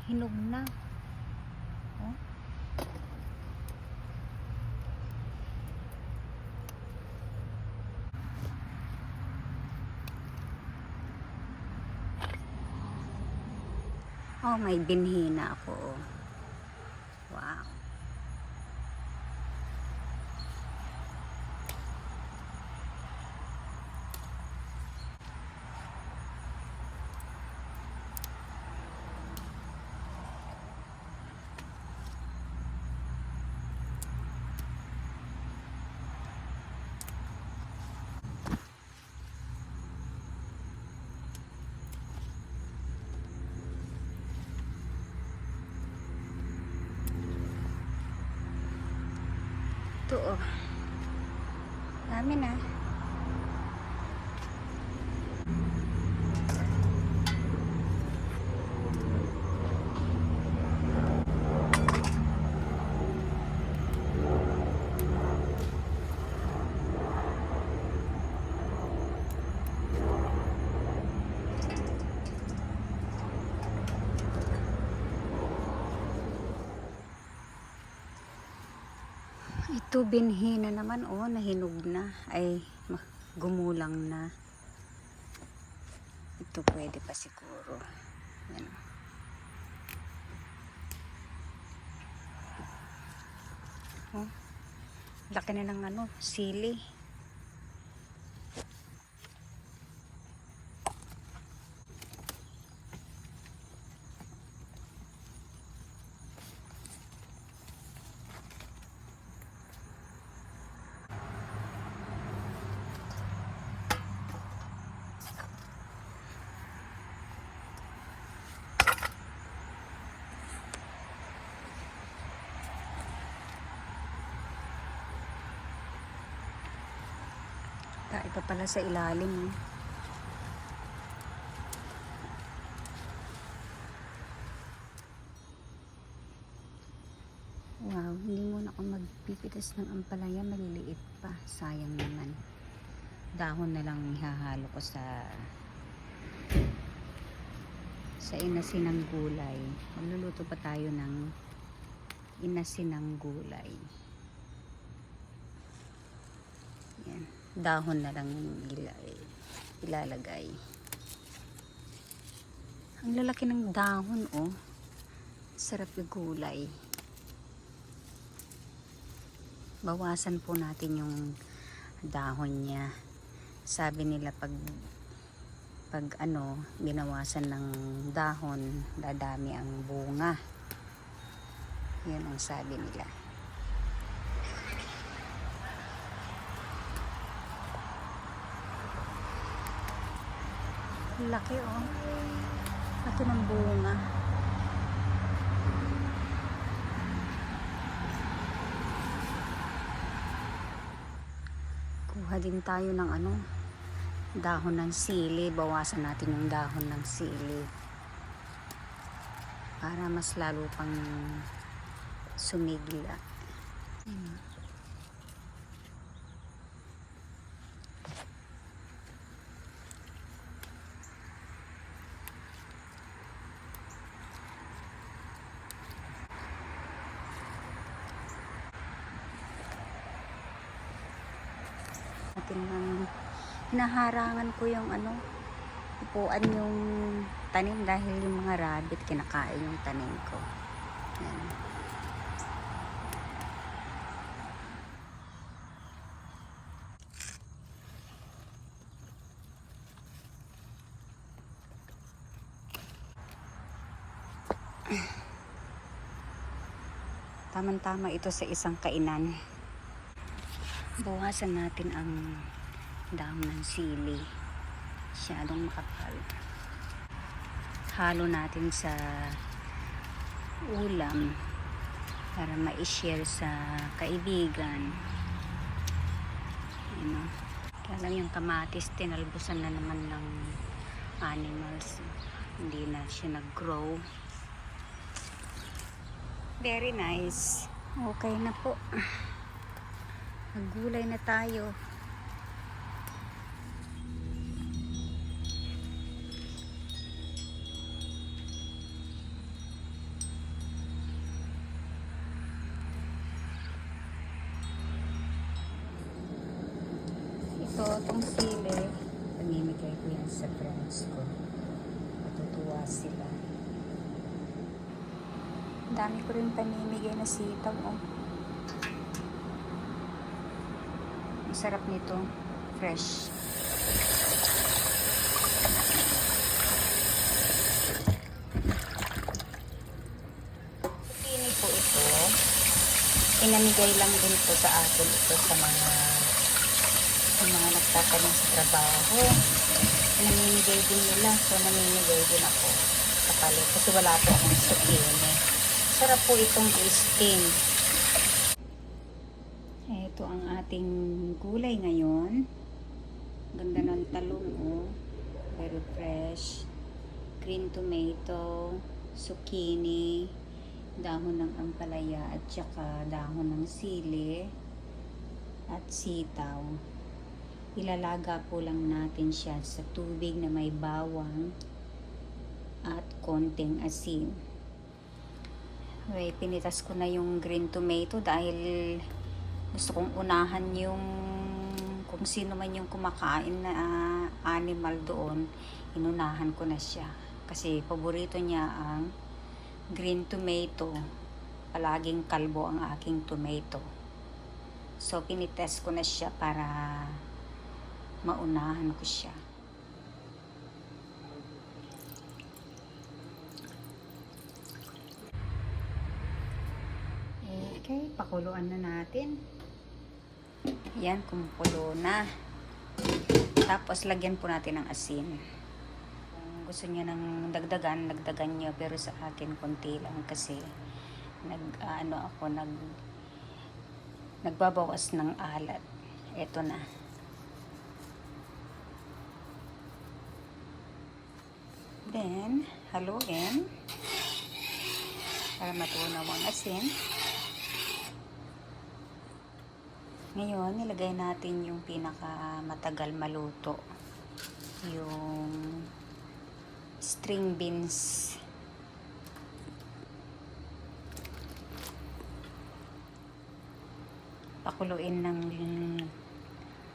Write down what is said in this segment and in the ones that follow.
Hinog na. Oh. Oh, may binhi na ako. Wow. Ito oh. Dami na. Ito binhi na naman oh, nahinog na. Ay, gumulang na. Ito pwede pa siguro. Yan. Oh, laki na ng ano, sili. Iba pala sa ilalim. Wow, hindi muna ako magpipitas ng ampalaya, maliliit pa. Sayang naman. Dahon na lang ihahalo ko sa inasinang gulay. Magluluto pa tayo ng inasinang gulay. Yan. Dahon na lang ilalagay. Ang lalaki ng dahon oh. Sarap yung gulay. Bawasan po natin yung dahon niya. Sabi nila pag ano, binawasan ng dahon, dadami ang bunga. Yan ang sabi nila. Laki oh. Laki ng bunga. Kuha din tayo ng ano, dahon ng sili. Bawasan natin yung dahon ng sili para mas lalo pang sumigla. Hinaharangan ko yung ano, upuan yung tanim dahil yung mga rabbit kinakain yung tanim ko. Yan. Tamang-tama ito sa isang kainan. Bawasan natin ang dahon ng sili. Masyadong makapal. Halo natin sa ulam para ma-share sa kaibigan. Kaya lang yung kamatis tinalbusan na naman ng animals. Hindi na siya nag-grow. Very nice. Okay na po. Maggulay na tayo. itong sili, pamimigay ko yan sa friends ko. Matutuwa sila. Dami ko rin pamimigay na sitaw. Oh. Ang sarap nito. Fresh. Pini po ito. Pinamigay lang din po sa akin ito sa mga nagtatanim sa trabaho. Namimigay din nila. So, namimigay din ako kapalit. Kasi wala po akong zucchini. Sarap po itong steam. Ito ang ating gulay ngayon. Ganda ng talong, oh. Very fresh. Green tomato, zucchini, dahon ng ampalaya, at saka dahon ng sili, at sitaw. Ilalaga po lang natin siya sa tubig na may bawang at konting asin. Okay, pinitas ko na yung green tomato dahil gusto kong unahan yung kung sino man yung kumakain na animal doon, inunahan ko na siya. Kasi paborito niya ang green tomato. Palaging kalbo ang aking tomato. So, pinites ko na siya para maunahan ko siya. Okay, pakuluan na natin. Yan, kumukulo na. Tapos, lagyan po natin ng asin. Kung gusto niya ng dagdagan niyo. Pero sa akin, konti lang kasi nagbabawas ng alat. Ito na. Then, haluin. Para matunaw ang asin. Ngayon, nilagay natin yung pinaka matagal maluto. Yung string beans. Pakuluin ng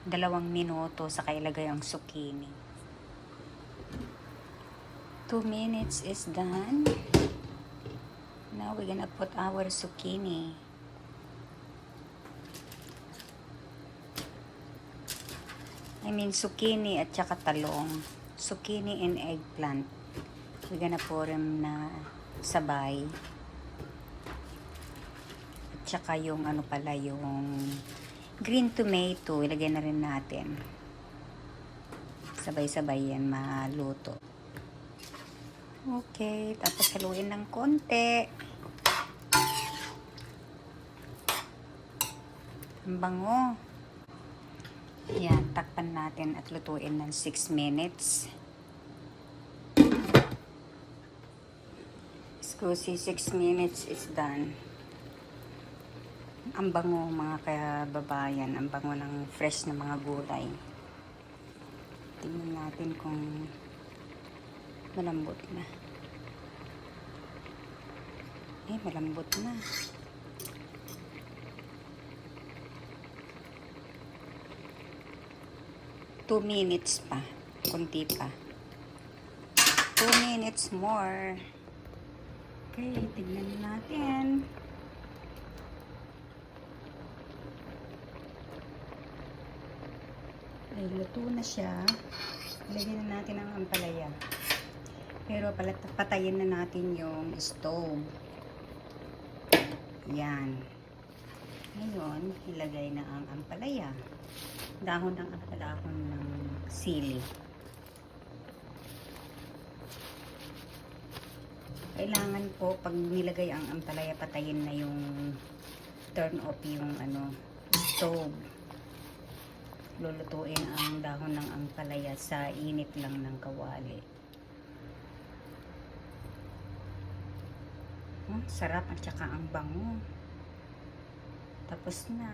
2 minuto saka ilagay ang zucchini. 2 minutes is done. Now we're gonna put our zucchini. Zucchini at saka talong. Zucchini and eggplant. We're gonna pour them na sabay. At saka yung yung green tomato. Ilagay na rin natin. Sabay-sabay yan maluto. Okay. Tapos haluin ng konti. Ang bango. Yan, takpan natin at lutuin ng 6 minutes. Excuse, 6 minutes is done. Ang bango mga kababayan, ang bango ng fresh na mga gulay. Tingnan natin kung malambot na. Malambot na. 2 minutes pa. Kunti pa. 2 minutes more. Okay, tignan natin. Ay, luto na siya. Lagyan na natin ang ampalaya. Pero patayin na natin yung stove. Yan. Ngayon, ilagay na ang ampalaya. Dahon ng dahon ng sili. Kailangan po pag nilagay ang ampalaya, patayin na yung turn off yung stove. Lulutuin ang dahon ng ampalaya sa init lang ng kawali. Sarap at saka ang bango. Tapos na.